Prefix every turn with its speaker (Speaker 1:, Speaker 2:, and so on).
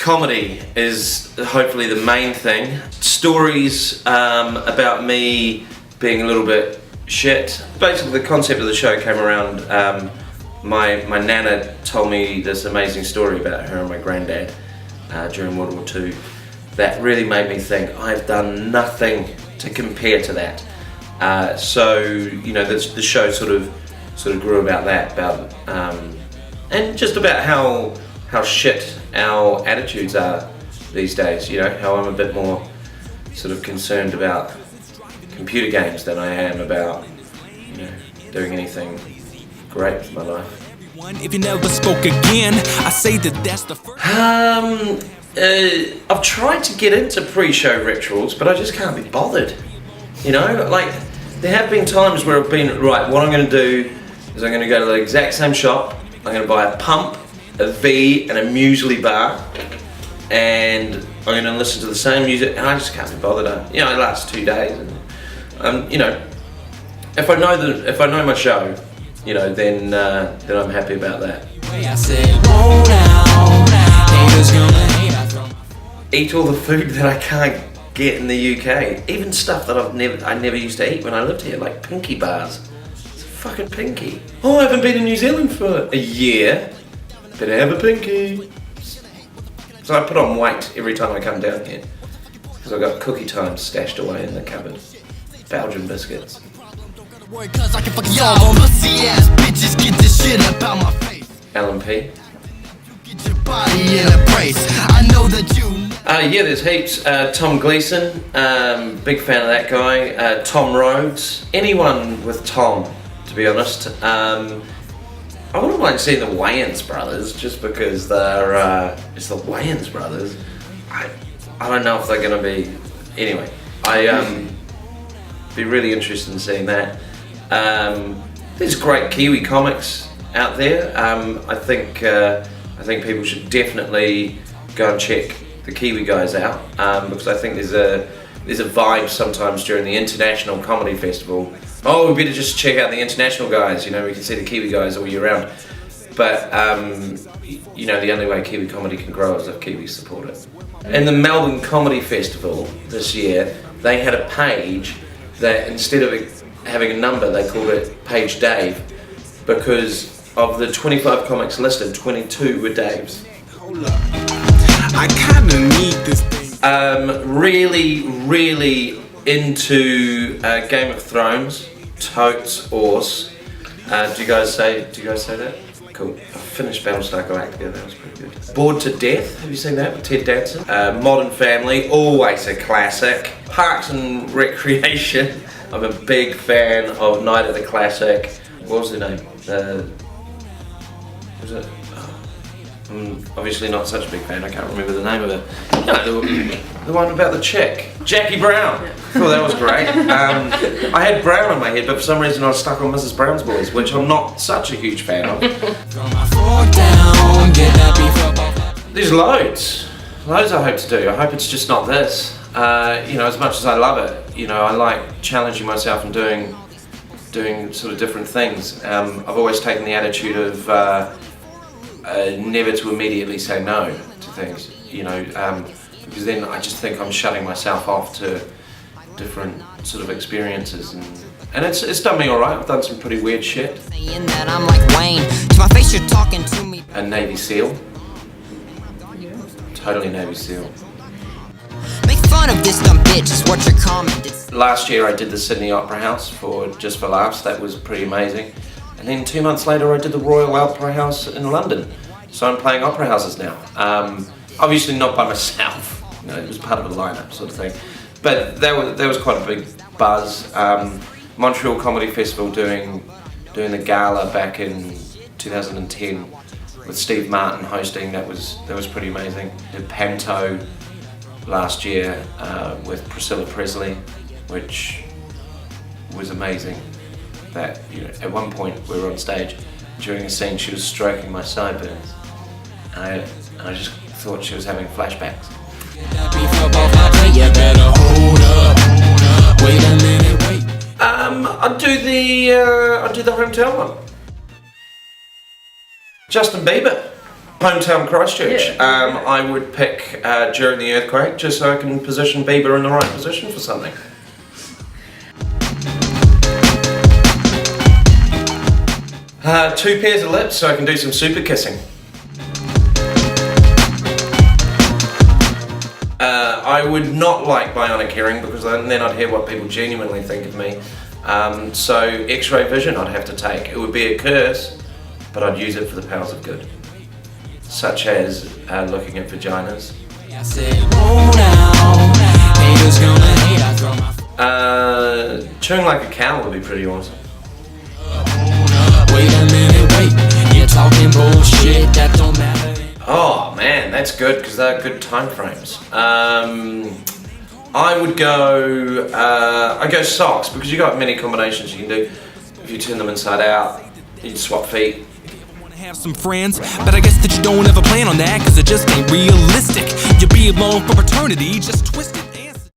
Speaker 1: comedy is hopefully the main thing. Stories about me being a little bit shit. Basically the concept of the show came around, my Nana told me this amazing story about her and my granddad during World War II that really made me think I've done nothing to compare to that. So you know, the show sort of grew about that, and just about how shit our attitudes are these days. You know, how I'm a bit more sort of concerned about computer games than I am about, you know, doing anything great with my life.
Speaker 2: If you never spoke again, I say that's the first.
Speaker 1: I've tried to get into pre-show rituals, but I just can't be bothered. You know, like there have been times where I've been, right, what I'm going to do is I'm going to go to the exact same shop, I'm going to buy a pump, a V and a muesli bar, and I'm going to listen to the same music, and I just can't be bothered. You know, it lasts 2 days, and you know, if I know my show, you know, then I'm happy about that. Eat all the food that I can't get in the UK, even stuff that I never used to eat when I lived here, like pinky bars. It's a fucking pinky. Oh, I haven't been in New Zealand for a year. Better have a pinky. So I put on weight every time I come down here because I've got cookie time stashed away in the cupboard. Belgian biscuits. Alan P. Yeah, there's heaps. Tom Gleeson, big fan of that guy. Tom Rhodes, anyone with Tom, to be honest. I wouldn't mind seeing the Wayans brothers, just because they're it's the Wayans brothers. I don't know if they're gonna be. Anyway, I be really interested in seeing that. There's great Kiwi comics out there. I think people should definitely go and check the Kiwi guys out, because I think there's a vibe sometimes during the International Comedy Festival. Oh, we better just check out the international guys, you know, we can see the Kiwi guys all year round. But, you know, the only way Kiwi comedy can grow is if Kiwis support it. In the Melbourne Comedy Festival this year, they had a page that instead of having a number, they called it Page Dave, because of the 25 comics listed, 22 were Daves.
Speaker 2: I kinda need this thing.
Speaker 1: Really into Game of Thrones. Totes Ors. Do you guys say that? Cool. I finished Battlestar Galactica, that was pretty good. Bored to Death, have you seen that with Ted Danson? Modern Family, always a classic. Parks and Recreation, I'm a big fan of Night at the Classic. What was the name? Was it? I'm obviously not such a big fan, I can't remember the name of it. No, the one about the chick. Jackie Brown. I thought that was great. I had Brown in my head, but for some reason I was stuck on Mrs. Brown's Boys, which I'm not such a huge fan of. There's loads I hope to do. I hope it's just not this. You know, as much as I love it, you know, I like challenging myself and doing sort of different things. I've always taken the attitude of never to immediately say no to things, you know, because then I just think I'm shutting myself off to different sort of experiences, and it's done me alright. I've done some pretty weird shit. A Navy SEAL. Totally Navy SEAL.
Speaker 3: Make fun of this dumb bitch is what you're commenting.
Speaker 1: Last year I did the Sydney Opera House for Just for Laughs. That was pretty amazing. And then 2 months later I did the Royal Opera House in London. So I'm playing opera houses now. Obviously not by myself, you know, it was part of a lineup sort of thing. But there was quite a big buzz. Montreal Comedy Festival doing the gala back in 2010 with Steve Martin hosting, that was pretty amazing. Did Panto last year with Priscilla Presley, which was amazing. That, you know, at one point we were on stage during a scene, she was stroking my sideburns, and I just thought she was having flashbacks. I'd do the hometown one. Justin Bieber. Hometown Christchurch.
Speaker 4: Yeah.
Speaker 1: I would pick during the earthquake, just so I can position Bieber in the right position for something. Two pairs of lips, so I can do some super kissing. I would not like bionic hearing because then I'd hear what people genuinely think of me. So X-ray vision I'd have to take. It would be a curse, but I'd use it for the powers of good, such as looking at vaginas. Chewing like a cow would be pretty awesome.
Speaker 2: Wait a minute, wait. You're talking bullshit that don't matter.
Speaker 1: Oh man, that's good because they're good time frames. I would go. I go socks because you got many combinations you can do. If you turn them inside out, you can swap feet.
Speaker 2: Have some friends, but I guess that you don't ever plan on that, cause it just ain't realistic. You'll be alone for eternity, just twisted.